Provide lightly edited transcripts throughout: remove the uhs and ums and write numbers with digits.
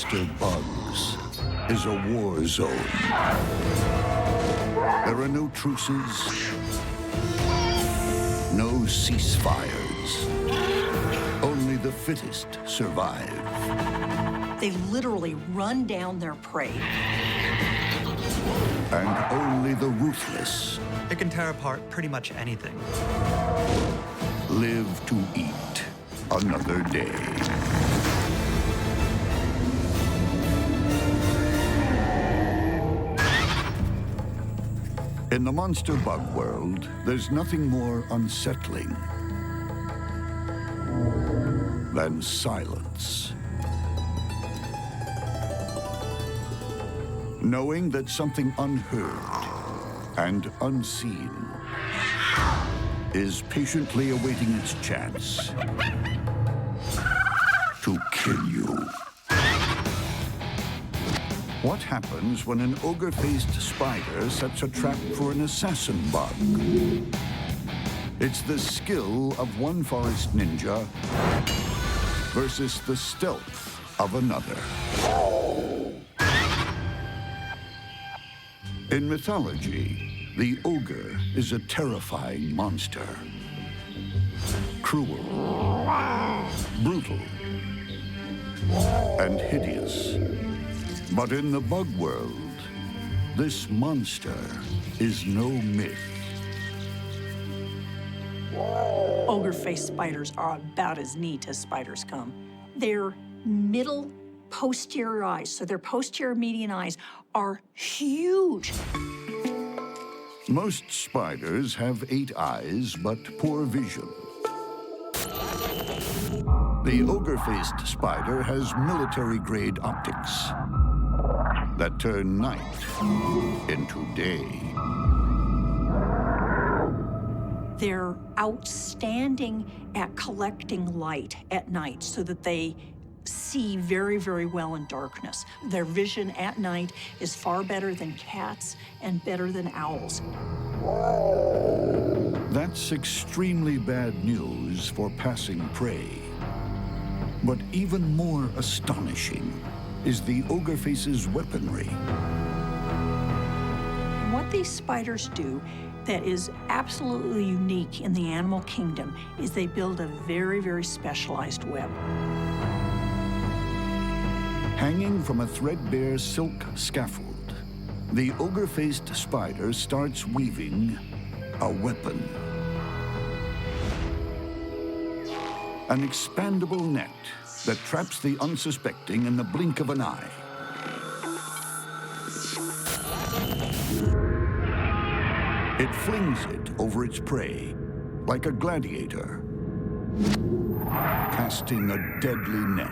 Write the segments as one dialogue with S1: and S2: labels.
S1: monster bugs is a war zone. There are no truces, no ceasefires. Only the fittest survive.
S2: They literally run down their prey.
S1: And only the ruthless
S3: It can tear apart pretty much anything.
S1: live to eat another day. In the monster bug world, there's nothing more unsettling than silence. Knowing that something unheard and unseen is patiently awaiting its chance to kill you. What happens when an ogre-faced spider sets a trap for an assassin bug? It's the skill of one forest ninja versus the stealth of another. In mythology, the ogre is a terrifying monster. Cruel, brutal, and hideous. But in the bug world, this monster is no myth.
S2: Ogre-faced spiders are about as neat as spiders come. Their middle posterior eyes, so their posterior median eyes, are huge.
S1: Most spiders have 8 eyes, but poor vision. The ogre-faced spider has military-grade optics that turn night into day.
S2: They're outstanding at collecting light at night so that they see very, very well in darkness. Their vision at night is far better than cats and better than owls.
S1: That's extremely bad news for passing prey. But even more astonishing is the ogre-face's weaponry.
S2: What these spiders do that is absolutely unique in the animal kingdom is they build a very, very specialized web.
S1: Hanging from a threadbare silk scaffold, the ogre-faced spider starts weaving a weapon. An expandable net that traps the unsuspecting in the blink of an eye. It flings it over its prey like a gladiator, casting a deadly net.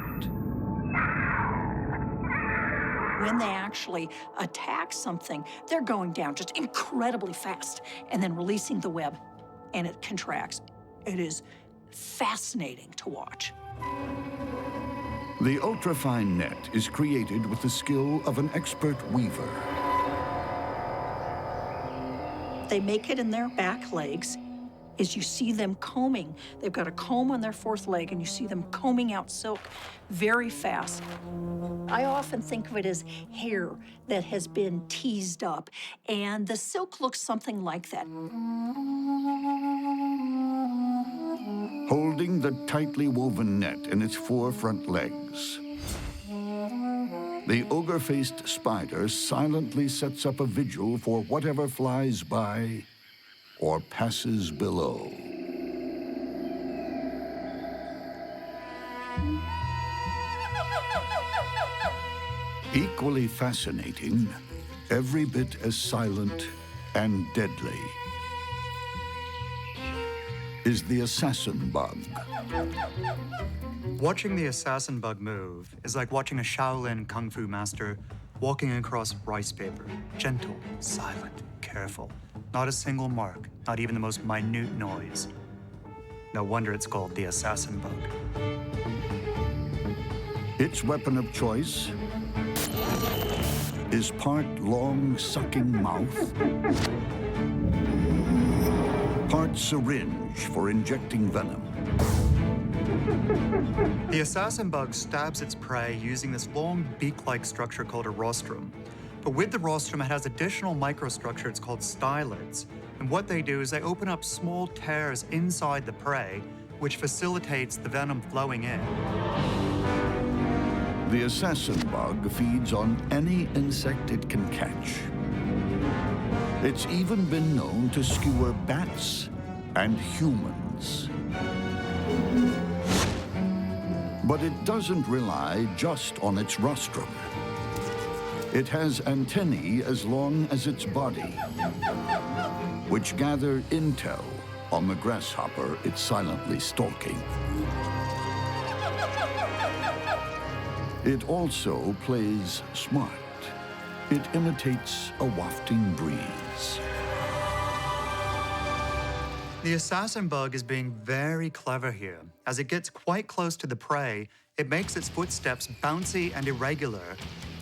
S2: When they actually attack something, they're going down just incredibly fast and then releasing the web, and it contracts. It is fascinating to watch.
S1: The ultrafine net is created with the skill of an expert weaver.
S2: They make it in their back legs. As you see them combing, they've got a comb on their 4th leg, and you see them combing out silk very fast. I often think of it as hair that has been teased up, and the silk looks something like that.
S1: Holding the tightly woven net in its 4 front legs, the ogre-faced spider silently sets up a vigil for whatever flies by or passes below. Equally fascinating, every bit as silent and deadly, is the assassin bug.
S3: Watching the assassin bug move is like watching a Shaolin kung fu master walking across rice paper. Gentle, silent, careful. Not a single mark, not even the most minute noise. No wonder it's called the assassin bug.
S1: Its weapon of choice is part long, sucking mouth, part syringe for injecting venom,
S3: The assassin bug stabs its prey using this long beak-like structure called a rostrum. But with the rostrum, it has additional microstructures called stylids. And what they do is they open up small tears inside the prey, which facilitates the venom flowing in.
S1: The assassin bug feeds on any insect it can catch. It's even been known to skewer bats and humans. But it doesn't rely just on its rostrum. It has antennae as long as its body, which gather intel on the grasshopper it's silently stalking. It also plays smart. It imitates a wafting breeze.
S3: The assassin bug is being very clever here. As it gets quite close to the prey, it makes its footsteps bouncy and irregular,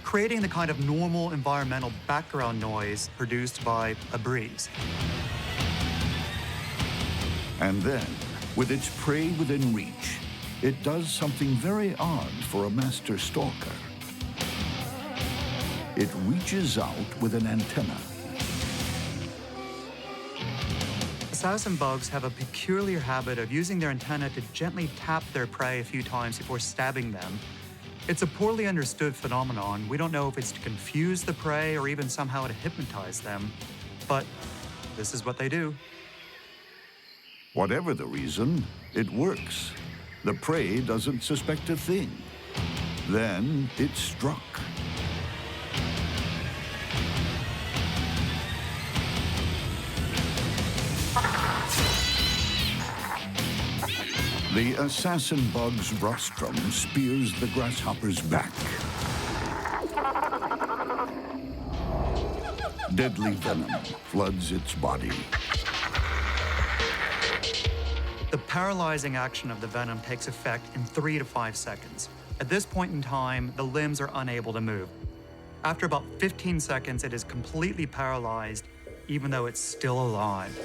S3: creating the kind of normal environmental background noise produced by a breeze.
S1: And then, with its prey within reach, it does something very odd for a master stalker. It reaches out with an antenna.
S3: Assassin bugs have a peculiar habit of using their antenna to gently tap their prey a few times before stabbing them. It's a poorly understood phenomenon. We don't know if it's to confuse the prey or even somehow to hypnotize them, but this is what they do.
S1: Whatever the reason, it works. The prey doesn't suspect a thing. Then it struck. The assassin bug's rostrum spears the grasshopper's back. Deadly venom floods its body.
S3: The paralyzing action of the venom takes effect in 3 to 5 seconds. At this point in time, the limbs are unable to move. After about 15 seconds, it is completely paralyzed, even though it's still alive.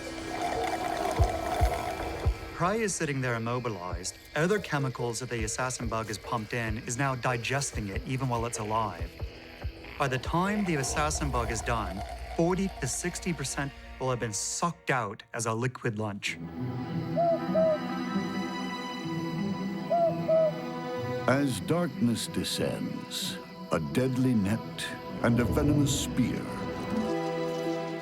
S3: Prey is sitting there immobilized. Other chemicals that the assassin bug is pumped in is now digesting it even while it's alive. By the time the assassin bug is done, 40 to 60% will have been sucked out as a liquid lunch.
S1: As darkness descends, a deadly net and a venomous spear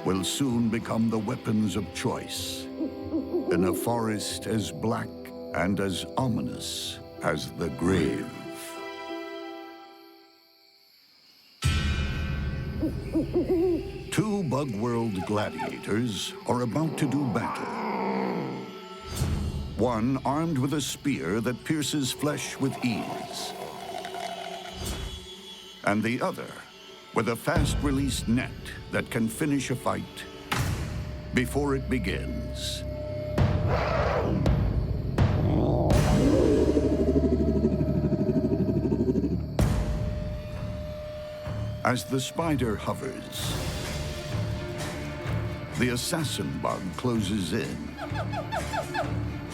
S1: will soon become the weapons of choice in a forest as black and as ominous as the grave. Two Bug World gladiators are about to do battle. One armed with a spear that pierces flesh with ease, and the other with a fast-release net that can finish a fight before it begins. As the spider hovers, the assassin bug closes in,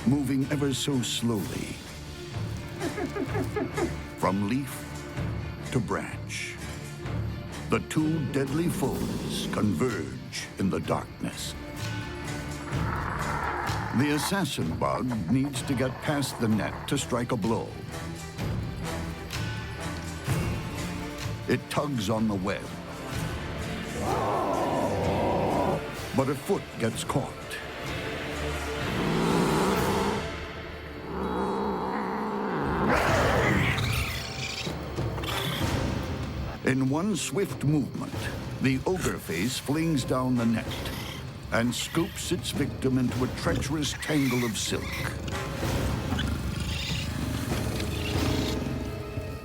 S1: moving ever so slowly, from leaf to branch. The two deadly foes converge in the darkness. The assassin bug needs to get past the net to strike a blow. It tugs on the web, but a foot gets caught. In one swift movement, the Ogre-Faced flings down the net and scoops its victim into a treacherous tangle of silk.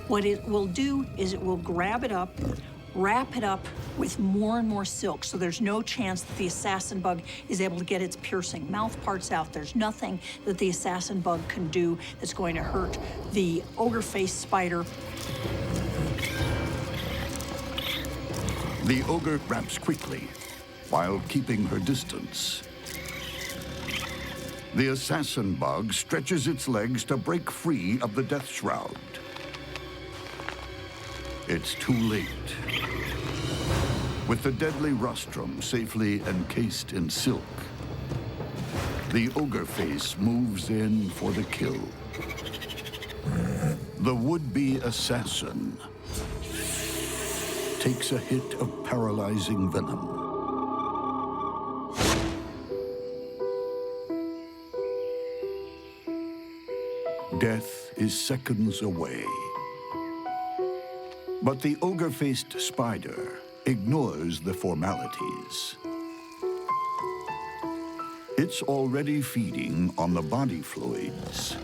S2: What it will do is it will grab it up, wrap it up with more and more silk, so there's no chance that the assassin bug is able to get its piercing mouth parts out. There's nothing that the assassin bug can do that's going to hurt the Ogre-Faced spider.
S1: The ogre wraps quickly while keeping her distance. The assassin bug stretches its legs to break free of the death shroud. It's too late. With the deadly rostrum safely encased in silk, the Ogre-Faced moves in for the kill. The would-be assassin takes a hit of paralyzing venom. Death is seconds away. But the Ogre-Faced spider ignores the formalities. It's already feeding on the body fluids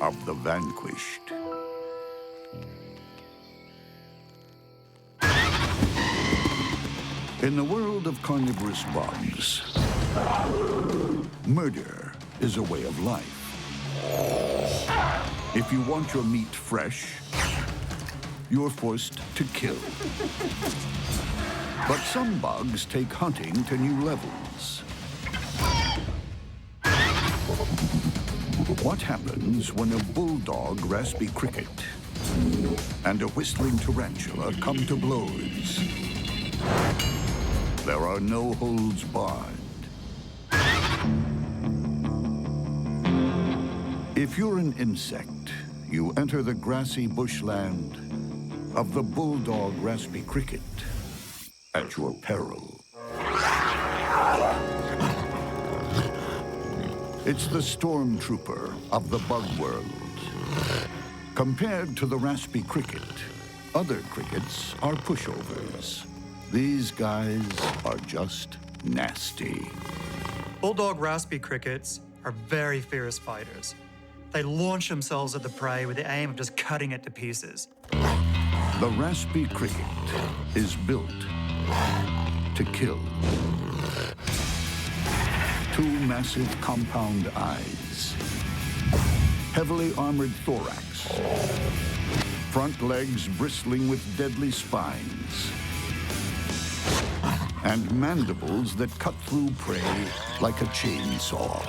S1: of the vanquished. In the world of carnivorous bugs, murder is a way of life. If you want your meat fresh, you're forced to kill. But some bugs take hunting to new levels. What happens when a Bulldog Raspy Cricket and a Whistling Tarantula come to blows? There are no holds barred. If you're an insect, you enter the grassy bushland of the Bulldog Raspy Cricket at your peril. It's the stormtrooper of the bug world. Compared to the Raspy Cricket, other crickets are pushovers. These guys are just nasty.
S3: Bulldog Raspy Crickets are very fierce fighters. They launch themselves at the prey with the aim of just cutting it to pieces.
S1: The Raspy Cricket is built to kill. Two massive compound eyes, heavily armored thorax, front legs bristling with deadly spines, and mandibles that cut through prey like a chainsaw.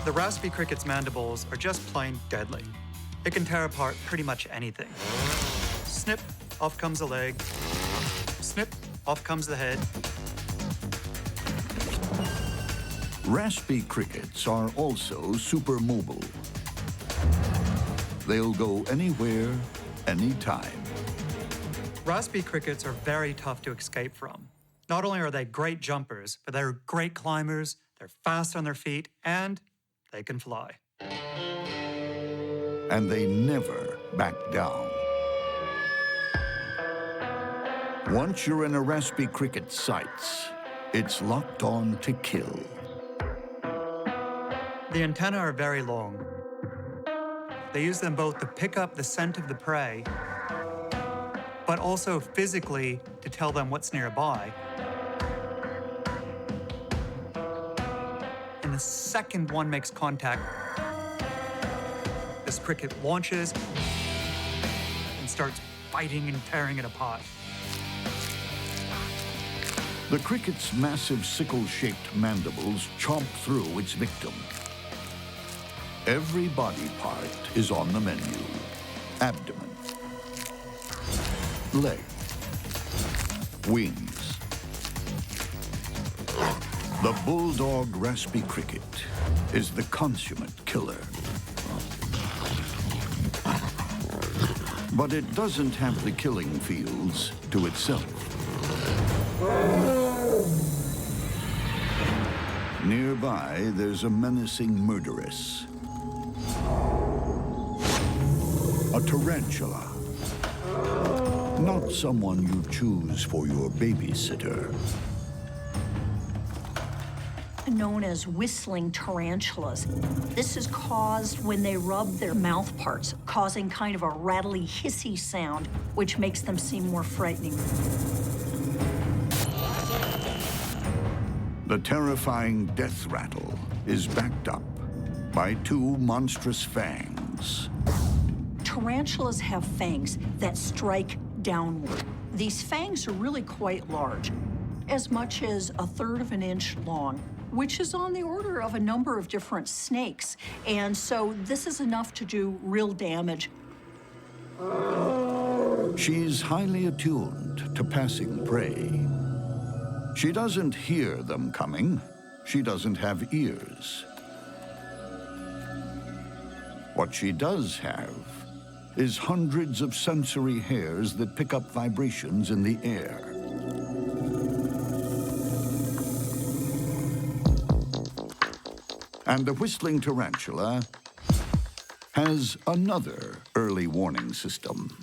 S3: The Raspy Cricket's mandibles are just plain deadly. It can tear apart pretty much anything. Snip, off comes a leg. Snip, off comes the head.
S1: Raspy Crickets are also super mobile. They'll go anywhere, anytime.
S3: Raspy Crickets are very tough to escape from. Not only are they great jumpers, but they're great climbers, they're fast on their feet, and they can fly.
S1: And they never back down. Once you're in a Raspy Cricket's sights, it's locked on to kill.
S3: The antennae are very long. They use them both to pick up the scent of the prey, but also physically to tell them what's nearby. And the second one makes contact, this cricket launches and starts biting and tearing it apart.
S1: The cricket's massive sickle-shaped mandibles chomp through its victim. Every body part is on the menu. Abdomen, leg, wings. The Bulldog Raspy Cricket is the consummate killer. But it doesn't have the killing fields to itself. Nearby, there's a menacing murderess. A tarantula. Not someone you choose for your babysitter.
S2: Known as whistling tarantulas. This is caused when they rub their mouth parts, causing kind of a rattly, hissy sound, which makes them seem more frightening.
S1: The terrifying death rattle is backed up by two monstrous fangs.
S2: Tarantulas have fangs that strike downward. These fangs are really quite large. as much as 1/3 of an inch long, which is on the order of a number of different snakes. And so this is enough to do real damage.
S1: She's highly attuned to passing prey. She doesn't hear them coming. She doesn't have ears. What she does have is hundreds of sensory hairs that pick up vibrations in the air. And the whistling tarantula has another early warning system.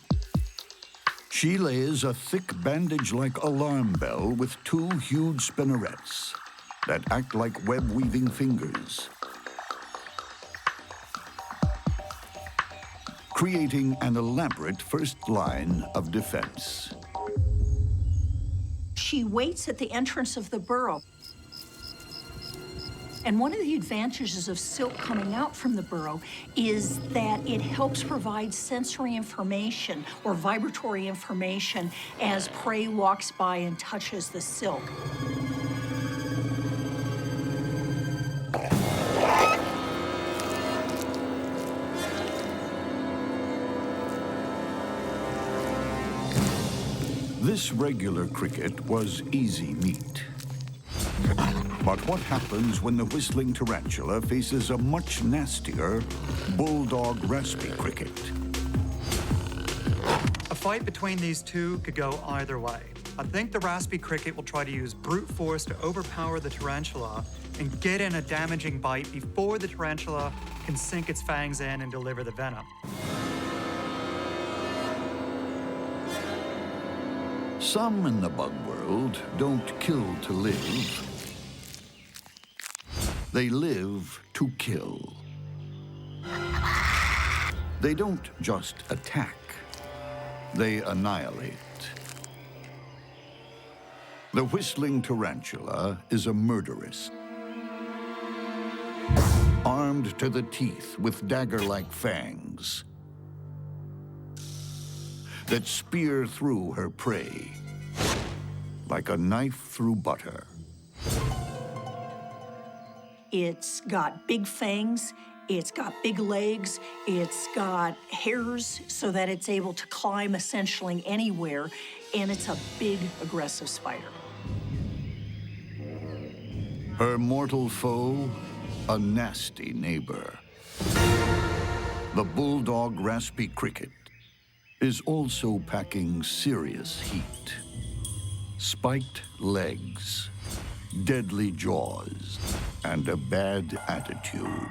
S1: She lays a thick bandage-like alarm bell with 2 huge spinnerets that act like web-weaving fingers, creating an elaborate first line of defense.
S2: She waits at the entrance of the burrow. And one of the advantages of silk coming out from the burrow is that it helps provide sensory information or vibratory information as prey walks by and touches the silk.
S1: This regular cricket was easy meat. But what happens when the whistling tarantula faces a much nastier Bulldog Raspy Cricket?
S3: A fight between these two could go either way. I think the Raspy Cricket will try to use brute force to overpower the tarantula and get in a damaging bite before the tarantula can sink its fangs in and deliver the venom.
S1: Some in the bug world don't kill to live. They live to kill. They don't just attack, they annihilate. The whistling tarantula is a murderess. Armed to the teeth with dagger-like fangs that spear through her prey like a knife through butter.
S2: It's got big fangs, it's got big legs, it's got hairs so that it's able to climb essentially anywhere, and it's a big, aggressive spider.
S1: Her mortal foe, a nasty neighbor. The Bulldog Raspy Cricket is also packing serious heat. Spiked legs, deadly jaws, and a bad attitude.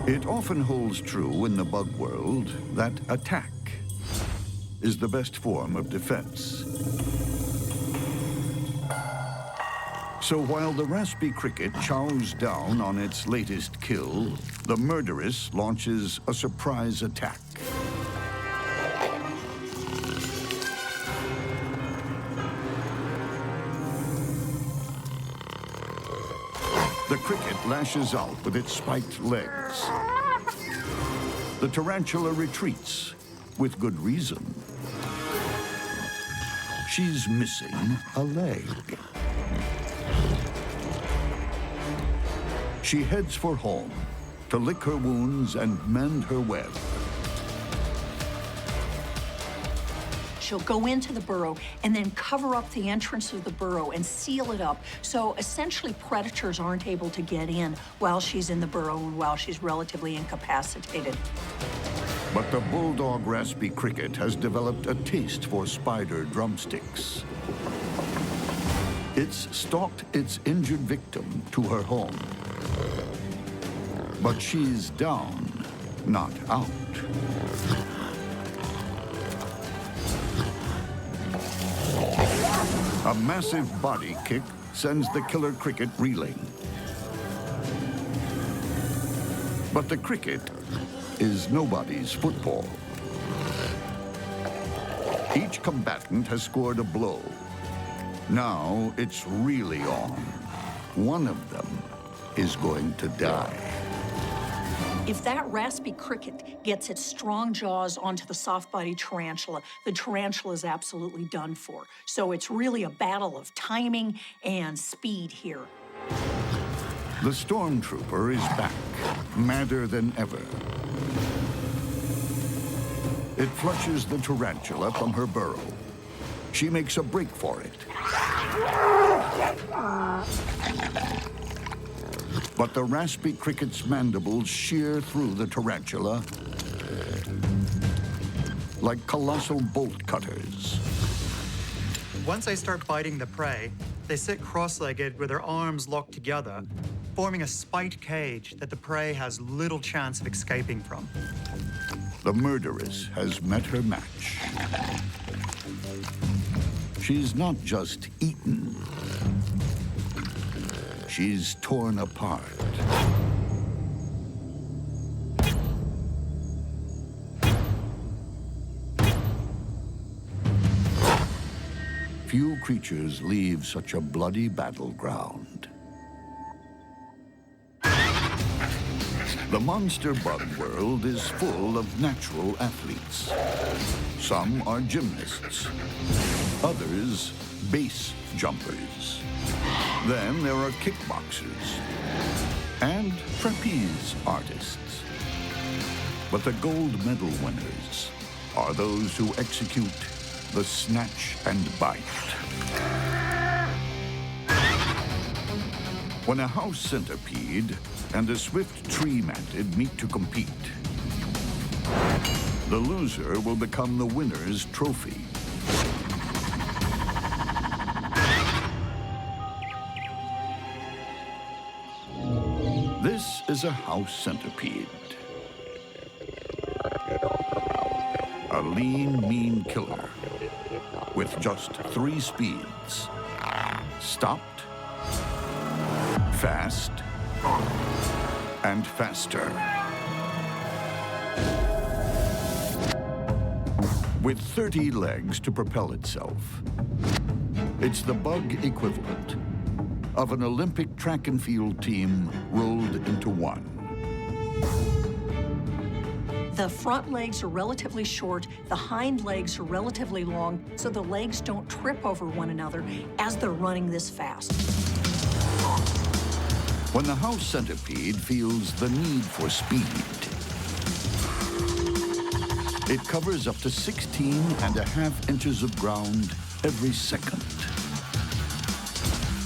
S1: It often holds true in the bug world that attack is the best form of defense. So while the Raspy Cricket chows down on its latest kill, the murderess launches a surprise attack. The cricket lashes out with its spiked legs. The tarantula retreats, with good reason. She's missing a leg. She heads for home to lick her wounds and mend her web.
S2: She'll go into the burrow and then cover up the entrance of the burrow and seal it up. So essentially predators aren't able to get in while she's in the burrow and while she's relatively incapacitated.
S1: But the Bulldog Raspy Cricket has developed a taste for spider drumsticks. It's stalked its injured victim to her home. But she's down, not out. A massive body kick sends the killer cricket reeling. But the cricket is nobody's football. Each combatant has scored a blow. Now it's really on. One of them is going to die.
S2: If that raspy cricket gets its strong jaws onto the soft-bodied tarantula, the tarantula is absolutely done for. So it's really a battle of timing and speed here.
S1: The stormtrooper is back, madder than ever. It flushes the tarantula from her burrow. She makes a break for it. But the raspy cricket's mandibles shear through the tarantula like colossal bolt cutters.
S3: Once they start biting the prey, they sit cross-legged with their arms locked together, forming a spiked cage that the prey has little chance of escaping from.
S1: The murderess has met her match. She's not just eaten. She's torn apart. Few creatures leave such a bloody battleground. The monster bug world is full of natural athletes. Some are gymnasts, others base jumpers. Then there are kickboxers and trapeze artists. But the gold medal winners are those who execute the snatch and bite. When a house centipede and a swift tree mantid meet to compete, the loser will become the winner's trophy. This is a house centipede. A lean, mean killer with just 3 speeds. Stopped, fast, and faster. With 30 legs to propel itself, it's the bug equivalent of an Olympic track and field team rolled into one.
S2: The front legs are relatively short, the hind legs are relatively long, so the legs don't trip over one another as they're running this fast.
S1: When the house centipede feels the need for speed, it covers up to 16.5 inches of ground every second.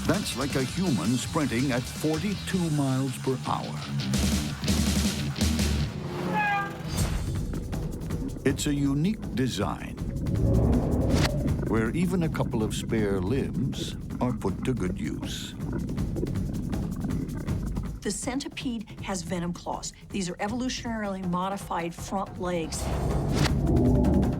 S1: That's like a human sprinting at 42 miles per hour. It's a unique design where even a couple of spare limbs are put to good use.
S2: The centipede has venom claws. These are evolutionarily modified front legs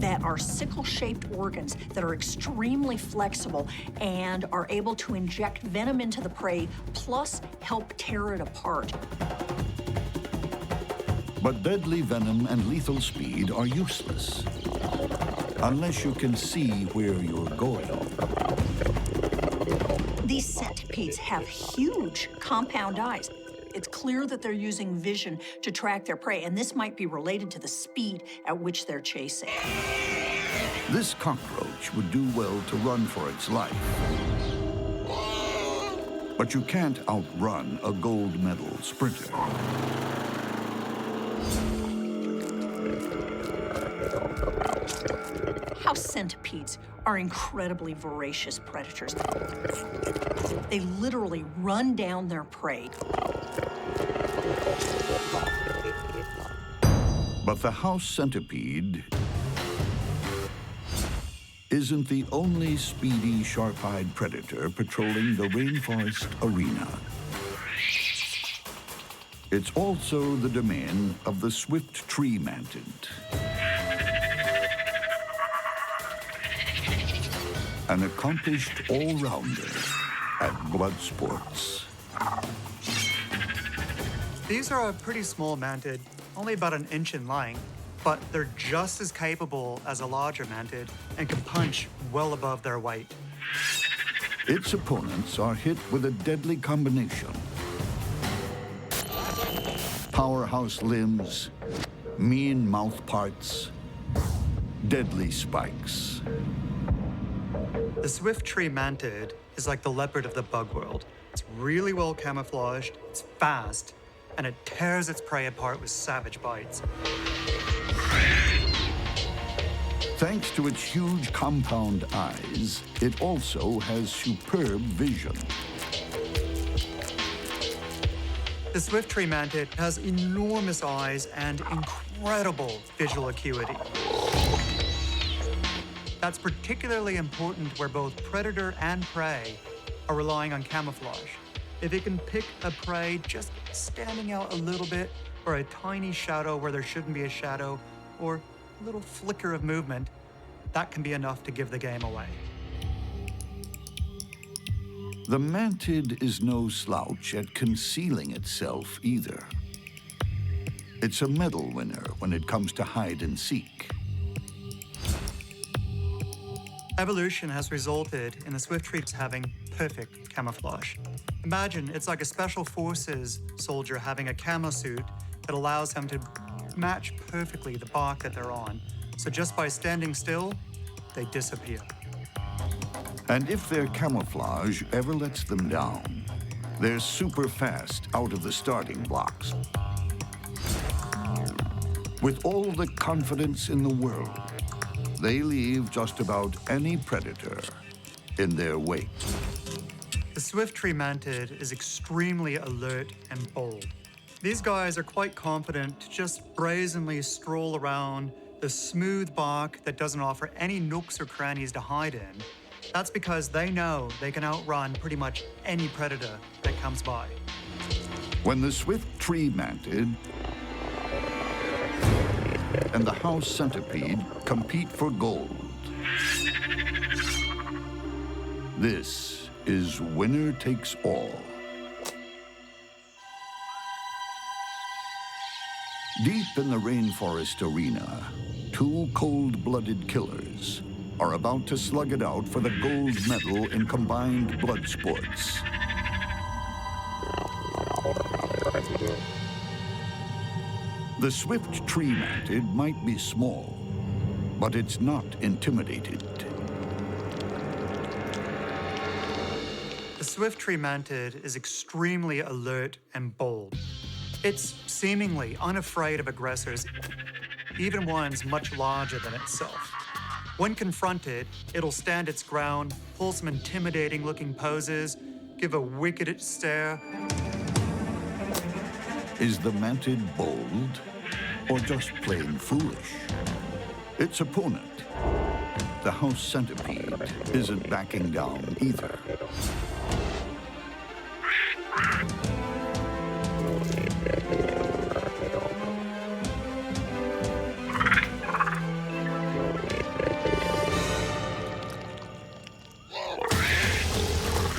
S2: that are sickle-shaped organs that are extremely flexible and are able to inject venom into the prey, plus help tear it apart.
S1: But deadly venom and lethal speed are useless unless you can see where you're going.
S2: These centipedes have huge compound eyes. It's clear that they're using vision to track their prey, and this might be related to the speed at which they're chasing.
S1: This cockroach would do well to run for its life. But you can't outrun a gold medal sprinter.
S2: House centipedes are incredibly voracious predators. They literally run down their prey.
S1: But the house centipede isn't the only speedy, sharp-eyed predator patrolling the rainforest arena. It's also the domain of the swift tree mantid. An accomplished all-rounder at blood sports.
S3: These are a pretty small mantid, only about 1 inch in length, but they're just as capable as a larger mantid and can punch well above their weight.
S1: Its opponents are hit with a deadly combination. powerhouse limbs, mean mouth parts, deadly spikes.
S3: The swift tree mantid is like the leopard of the bug world. It's really well camouflaged, it's fast, and it tears its prey apart with savage bites.
S1: Thanks to its huge compound eyes, it also has superb vision.
S3: The swift tree mantid has enormous eyes and incredible visual acuity. That's particularly important where both predator and prey are relying on camouflage. If it can pick a prey just standing out a little bit, or a tiny shadow where there shouldn't be a shadow, or a little flicker of movement, that can be enough to give the game away.
S1: The mantid is no slouch at concealing itself either. It's a medal winner when it comes to hide and seek.
S3: Evolution has resulted in the swift trees having perfect camouflage. Imagine it's like a special forces soldier having a camo suit that allows them to match perfectly the bark that they're on. So just by standing still, they disappear.
S1: And if their camouflage ever lets them down, they're super fast out of the starting blocks. With all the confidence in the world, they leave just about any predator in their wake.
S3: The swift tree mantid is extremely alert and bold. These guys are quite confident to just brazenly stroll around the smooth bark that doesn't offer any nooks or crannies to hide in. That's because they know they can outrun pretty much any predator that comes by.
S1: When the swift tree mantid and the house centipede compete for gold, this is winner takes all. Deep in the rainforest arena, two cold-blooded killers are about to slug it out for the gold medal in combined blood sports. The swift tree mantid might be small, but it's not intimidated.
S3: The swift tree mantid is extremely alert and bold. It's seemingly unafraid of aggressors, even ones much larger than itself. When confronted, it'll stand its ground, pull some intimidating-looking poses, give a wicked stare.
S1: Is the mantid bold or just plain foolish? Its opponent, the house centipede, isn't backing down either.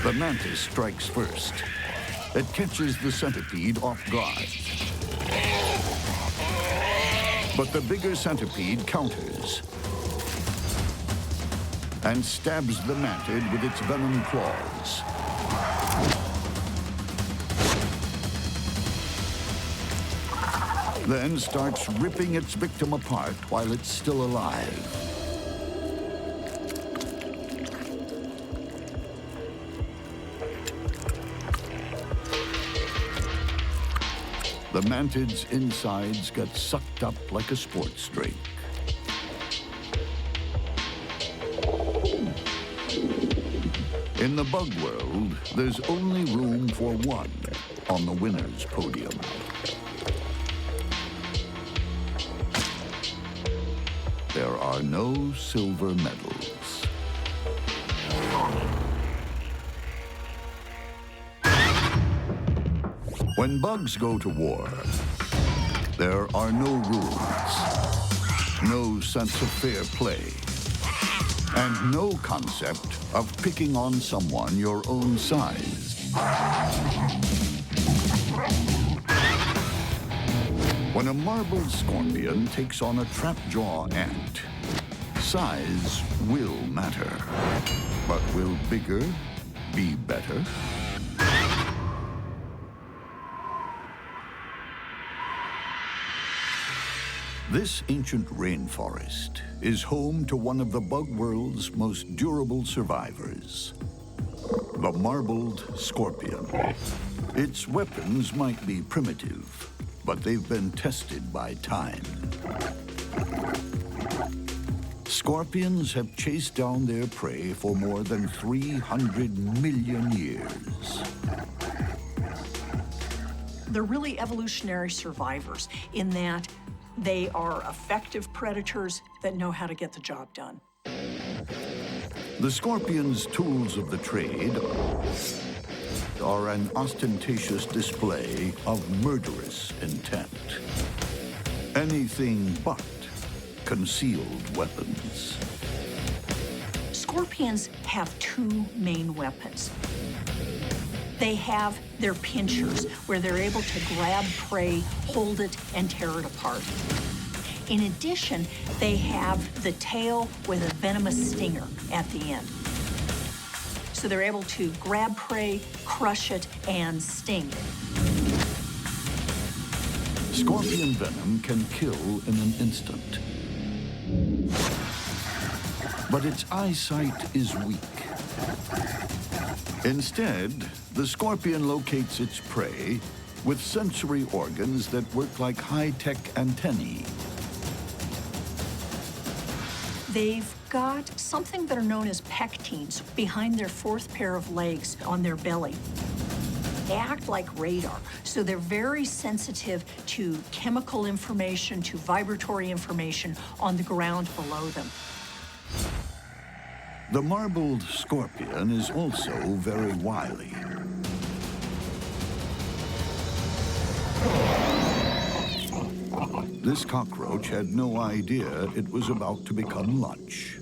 S1: The mantis strikes first. It catches the centipede off guard. But the bigger centipede counters and stabs the mantid with its venom claws. Then starts ripping its victim apart while it's still alive. The mantid's insides get sucked up like a sports drink. In the bug world, there's only room for one on the winner's podium. There are no silver medals. When bugs go to war, there are no rules, no sense of fair play, and no concept of picking on someone your own size. When a marbled scorpion takes on a trap-jaw ant, size will matter. But will bigger be better? This ancient rainforest is home to one of the bug world's most durable survivors, the marbled scorpion. Its weapons might be primitive, but they've been tested by time. Scorpions have chased down their prey for more than 300 million years.
S2: They're really evolutionary survivors in that they are effective predators that know how to get the job done.
S1: The scorpion's tools of the trade are an ostentatious display of murderous intent. Anything but concealed weapons.
S2: Scorpions have two main weapons. They have their pinchers, where they're able to grab prey, hold it, and tear it apart. In addition, they have the tail with a venomous stinger at the end. So they're able to grab prey, crush it, and sting.
S1: Scorpion venom can kill in an instant. But its eyesight is weak. Instead, the scorpion locates its prey with sensory organs that work like high-tech antennae.
S2: They've got something that are known as pectines behind their fourth pair of legs on their belly. They act like radar, so they're very sensitive to chemical information, to vibratory information on the ground below them.
S1: The marbled scorpion is also very wily. This cockroach had no idea it was about to become lunch.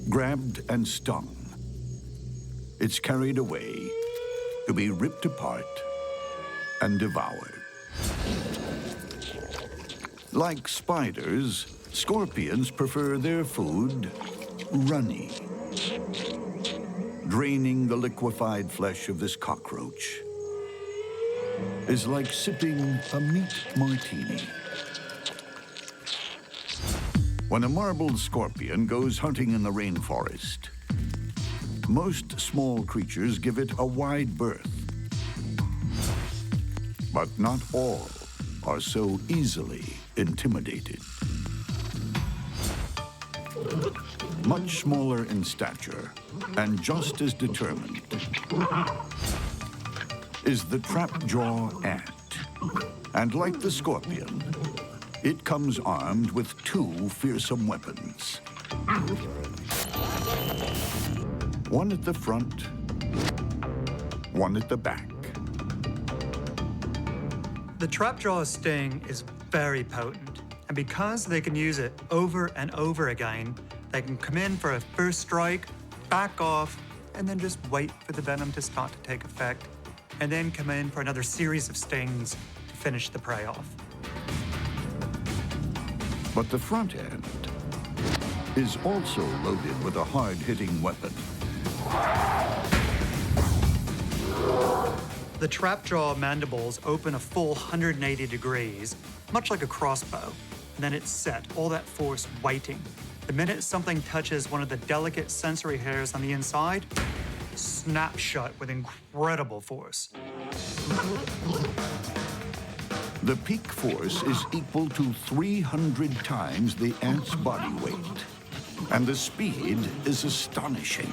S1: Grabbed and stung, it's carried away to be ripped apart and devoured. Like spiders, scorpions prefer their food runny. Draining the liquefied flesh of this cockroach is like sipping a meat martini. When a marbled scorpion goes hunting in the rainforest, most small creatures give it a wide berth. But not all are so easily intimidated. Much smaller in stature and just as determined is the trap-jaw ant. And like the scorpion, it comes armed with two fearsome weapons. One at the front, one at the back.
S3: The trapjaw's sting is very potent, and because they can use it over and over again, they can come in for a first strike, back off, and then just wait for the venom to start to take effect, and then come in for another series of stings to finish the prey off.
S1: But the front end is also loaded with a hard-hitting weapon.
S3: The trapjaw mandibles open a full 180 degrees, much like a crossbow, and then it's set, all that force waiting. The minute something touches one of the delicate sensory hairs on the inside, snap shut with incredible force.
S1: The peak force is equal to 300 times the ant's body weight, and the speed is astonishing.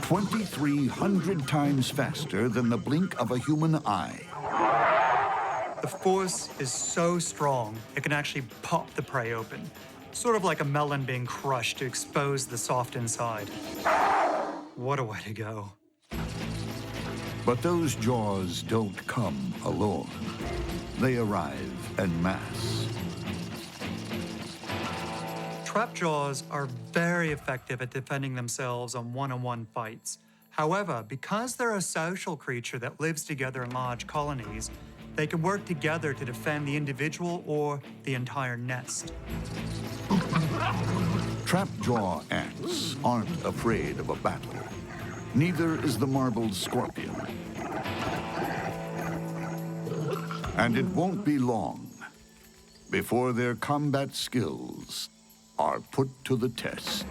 S1: 2,300 times faster than the blink of a human eye.
S3: The force is so strong, it can actually pop the prey open, sort of like a melon being crushed to expose the soft inside. What a way to go.
S1: But those jaws don't come alone. They arrive en masse.
S3: Trapjaws are very effective at defending themselves on one-on-one fights. However, because they're a social creature that lives together in large colonies, they can work together to defend the individual or the entire nest.
S1: Trapjaw ants aren't afraid of a battle. Neither is the marbled scorpion. And it won't be long before their combat skills are put to the test.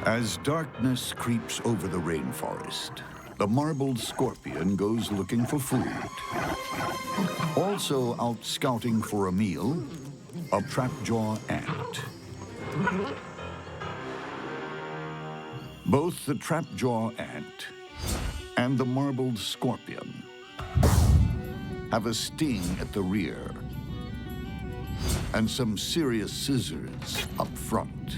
S1: As darkness creeps over the rainforest, the marbled scorpion goes looking for food. Also out scouting for a meal, a trapjaw ant. Both the trapjaw ant and the marbled scorpion have a sting at the rear and some serious scissors up front.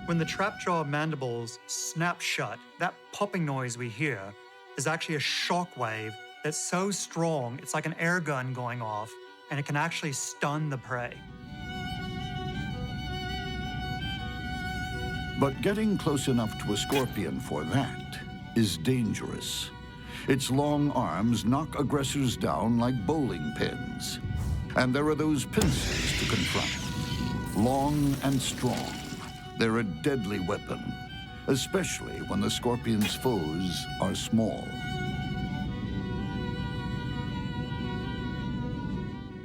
S3: When the trapjaw mandibles snap shut, that popping noise we hear is actually a shock wave that's so strong it's like an air gun going off, and it can actually stun the prey.
S1: But getting close enough to a scorpion for that is dangerous. Its long arms knock aggressors down like bowling pins. And there are those pincers to confront. Long and strong, they're a deadly weapon, especially when the scorpion's foes are small.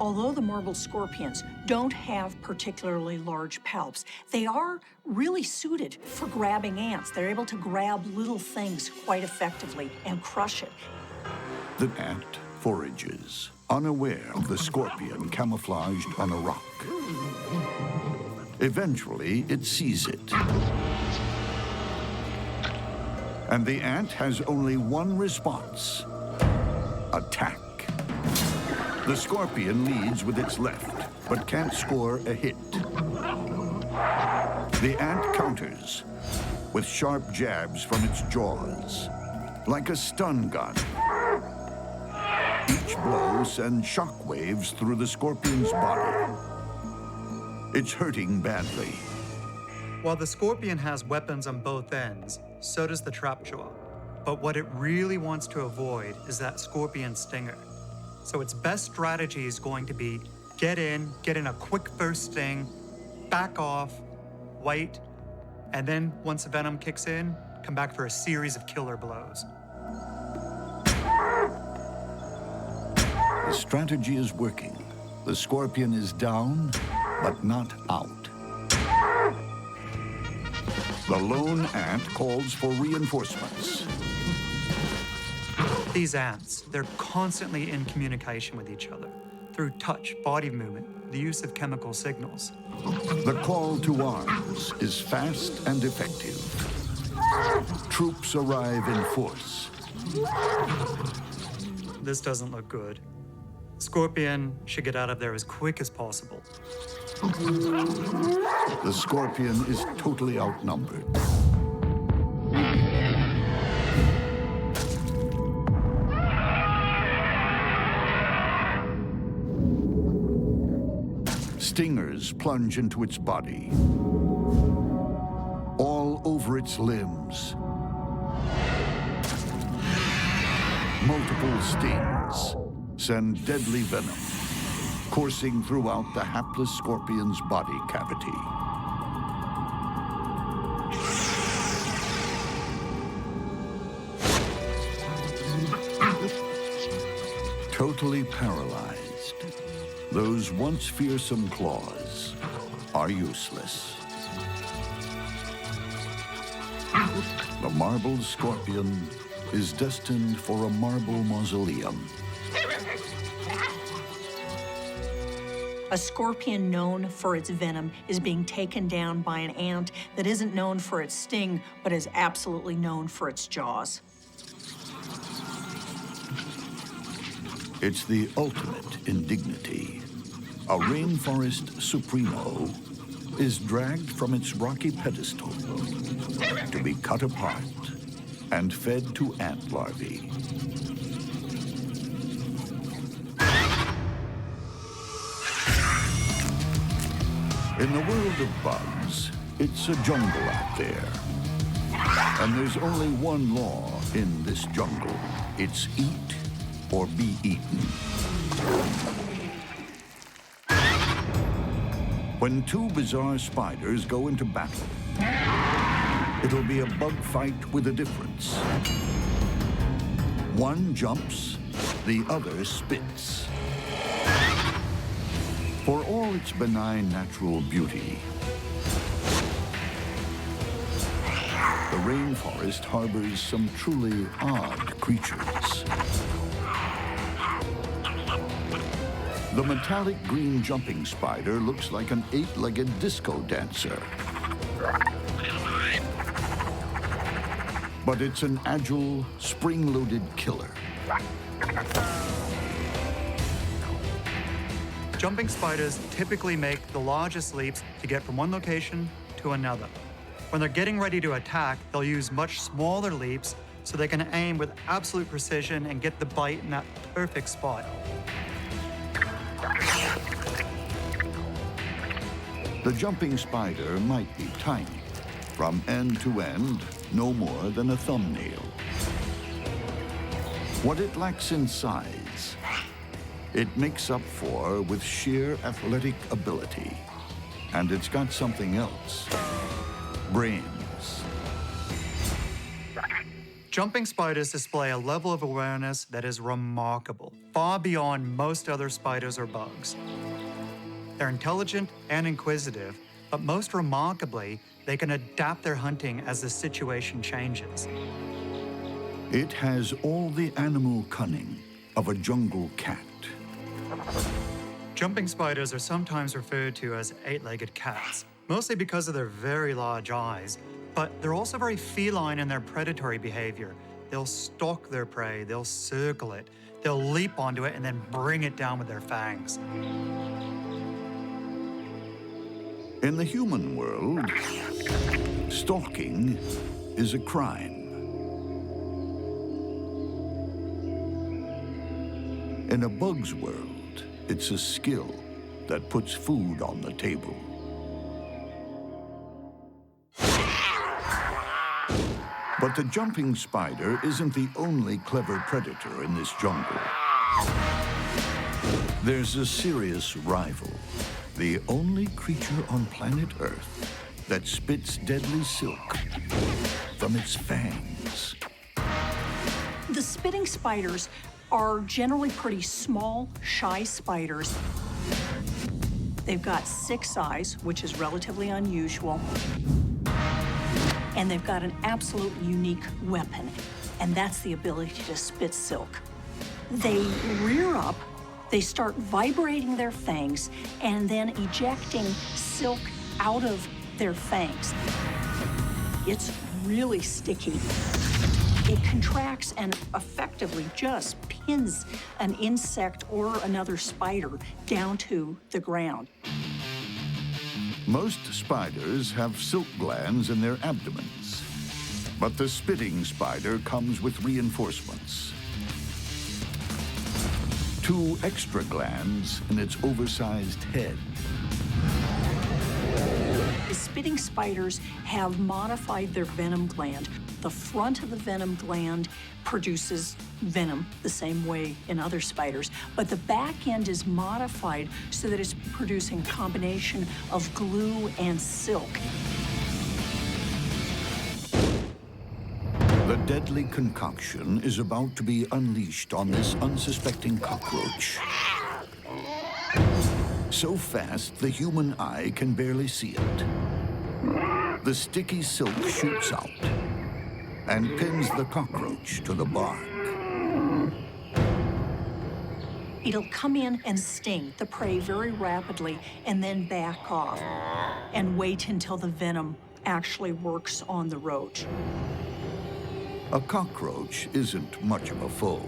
S2: Although the marbled scorpions don't have particularly large palps, they are really suited for grabbing ants. They're able to grab little things quite effectively and crush it.
S1: The ant forages, unaware of the scorpion camouflaged on a rock. Eventually, it sees it. And the ant has only one response: attack. The scorpion leads with its left, but can't score a hit. The ant counters with sharp jabs from its jaws, like a stun gun. Each blow sends shock waves through the scorpion's body. It's hurting badly.
S3: While the scorpion has weapons on both ends, so does the trapjaw. But what it really wants to avoid is that scorpion stinger. So its best strategy is going to be get in a quick first sting, back off, wait, and then once the venom kicks in, come back for a series of killer blows.
S1: The strategy is working. The scorpion is down, but not out. The lone ant calls for reinforcements.
S3: These ants, they're constantly in communication with each other through touch, body movement, the use of chemical signals.
S1: The call to arms is fast and effective. Troops arrive in force.
S3: This doesn't look good. Scorpion should get out of there as quick as possible.
S1: The scorpion is totally outnumbered. Stingers plunge into its body, all over its limbs. Multiple stings send deadly venom coursing throughout the hapless scorpion's body cavity. Totally paralyzed, those once fearsome claws are useless. The marbled scorpion is destined for a marble mausoleum.
S2: A scorpion known for its venom is being taken down by an ant that isn't known for its sting, but is absolutely known for its jaws.
S1: It's the ultimate in dignity. A rainforest supremo is dragged from its rocky pedestal to be cut apart and fed to ant larvae. In the world of bugs, it's a jungle out there. And there's only one law in this jungle. It's eat or be eaten. When two bizarre spiders go into battle, It'll be a bug fight with a difference. One jumps, the other spits. For all its benign natural beauty, the rainforest harbors some truly odd creatures. The metallic green jumping spider looks like an 8-legged disco dancer. But it's an agile, spring-loaded killer.
S3: Jumping spiders typically make the largest leaps to get from one location to another. When they're getting ready to attack, they'll use much smaller leaps so they can aim with absolute precision and get the bite in that perfect spot.
S1: The jumping spider might be tiny. From end to end, no more than a thumbnail. What it lacks in size, it makes up for with sheer athletic ability. And it's got something else. Brains.
S3: Jumping spiders display a level of awareness that is remarkable, far beyond most other spiders or bugs. They're intelligent and inquisitive, but most remarkably, they can adapt their hunting as the situation changes.
S1: It has all the animal cunning of a jungle cat.
S3: Jumping spiders are sometimes referred to as 8-legged cats, mostly because of their very large eyes, but they're also very feline in their predatory behavior. They'll stalk their prey, they'll circle it, they'll leap onto it and then bring it down with their fangs.
S1: In the human world, stalking is a crime. In a bug's world, it's a skill that puts food on the table. But the jumping spider isn't the only clever predator in this jungle. There's a serious rival, the only creature on planet Earth that spits deadly silk from its fangs.
S2: The spitting spiders are generally pretty small, shy spiders. They've got 6 eyes, which is relatively unusual. And they've got an absolute unique weapon, and that's the ability to spit silk. They rear up, they start vibrating their fangs, and then ejecting silk out of their fangs. It's really sticky. It contracts and effectively just pins an insect or another spider down to the ground.
S1: Most spiders have silk glands in their abdomens, but the spitting spider comes with reinforcements. 2 extra glands in its oversized head.
S2: The spitting spiders have modified their venom gland. The front of the venom gland produces venom the same way in other spiders, but the back end is modified so that it's producing a combination of glue and silk.
S1: The deadly concoction is about to be unleashed on this unsuspecting cockroach. So fast, the human eye can barely see it. The sticky silk shoots out and pins the cockroach to the bark.
S2: It'll come in and sting the prey very rapidly and then back off and wait until the venom actually works on the roach.
S1: A cockroach isn't much of a foe.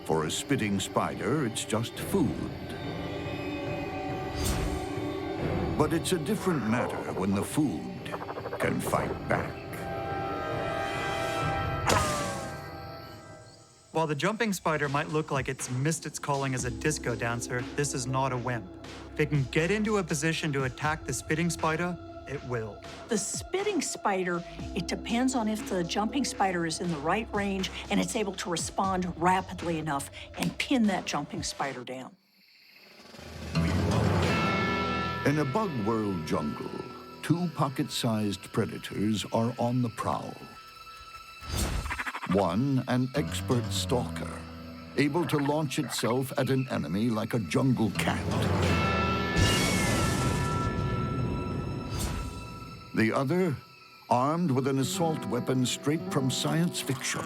S1: For a spitting spider, it's just food. But it's a different matter when the food can fight back.
S3: While the jumping spider might look like it's missed its calling as a disco dancer, this is not a wimp. If it can get into a position to attack the spitting spider, it will.
S2: The spitting spider, it depends on if the jumping spider is in the right range and it's able to respond rapidly enough and pin that jumping spider down.
S1: In a bug world jungle, two pocket-sized predators are on the prowl. One, an expert stalker, able to launch itself at an enemy like a jungle cat. The other, armed with an assault weapon straight from science fiction.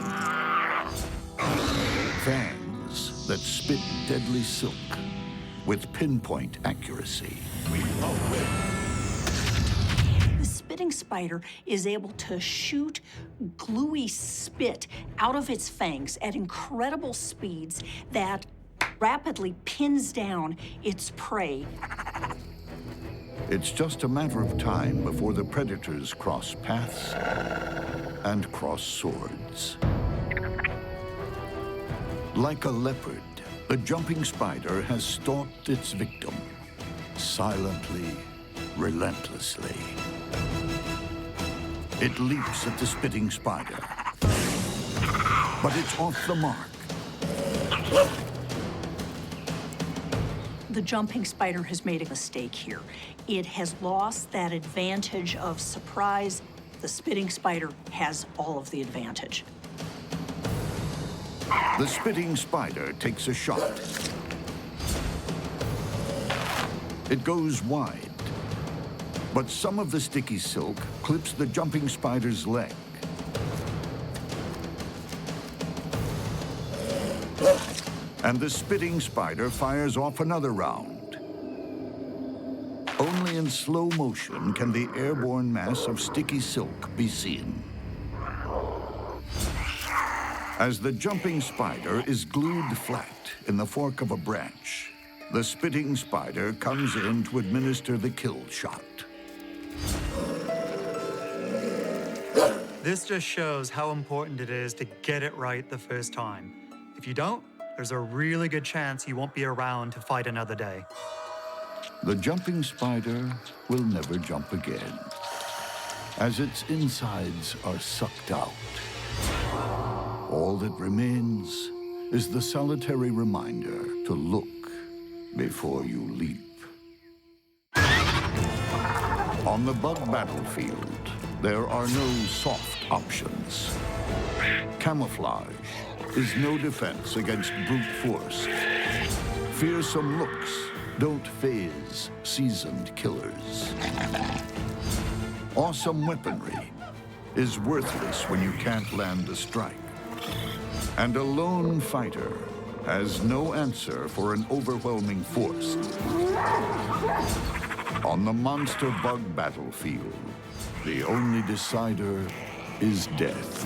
S1: Fangs that spit deadly silk with pinpoint accuracy.
S2: The spitting spider is able to shoot gluey spit out of its fangs at incredible speeds that rapidly pins down its prey.
S1: It's just a matter of time before the predators cross paths and cross swords. Like a leopard, the jumping spider has stalked its victim, silently, relentlessly. It leaps at the spitting spider, but it's off the mark.
S2: The jumping spider has made a mistake here. It has lost that advantage of surprise. The spitting spider has all of the advantage.
S1: The spitting spider takes a shot. It goes wide, but some of the sticky silk clips the jumping spider's leg. And the spitting spider fires off another round. Only in slow motion can the airborne mass of sticky silk be seen. As the jumping spider is glued flat in the fork of a branch, the spitting spider comes in to administer the kill shot.
S3: This just shows how important it is to get it right the first time. If you don't, there's a really good chance you won't be around to fight another day.
S1: The jumping spider will never jump again, as its insides are sucked out. All that remains is the solitary reminder to look before you leap. On the bug battlefield, there are no soft options. Camouflage is no defense against brute force. Fearsome looks don't faze seasoned killers. Awesome weaponry is worthless when you can't land a strike. And a lone fighter has no answer for an overwhelming force. On the monster bug battlefield, the only decider is death.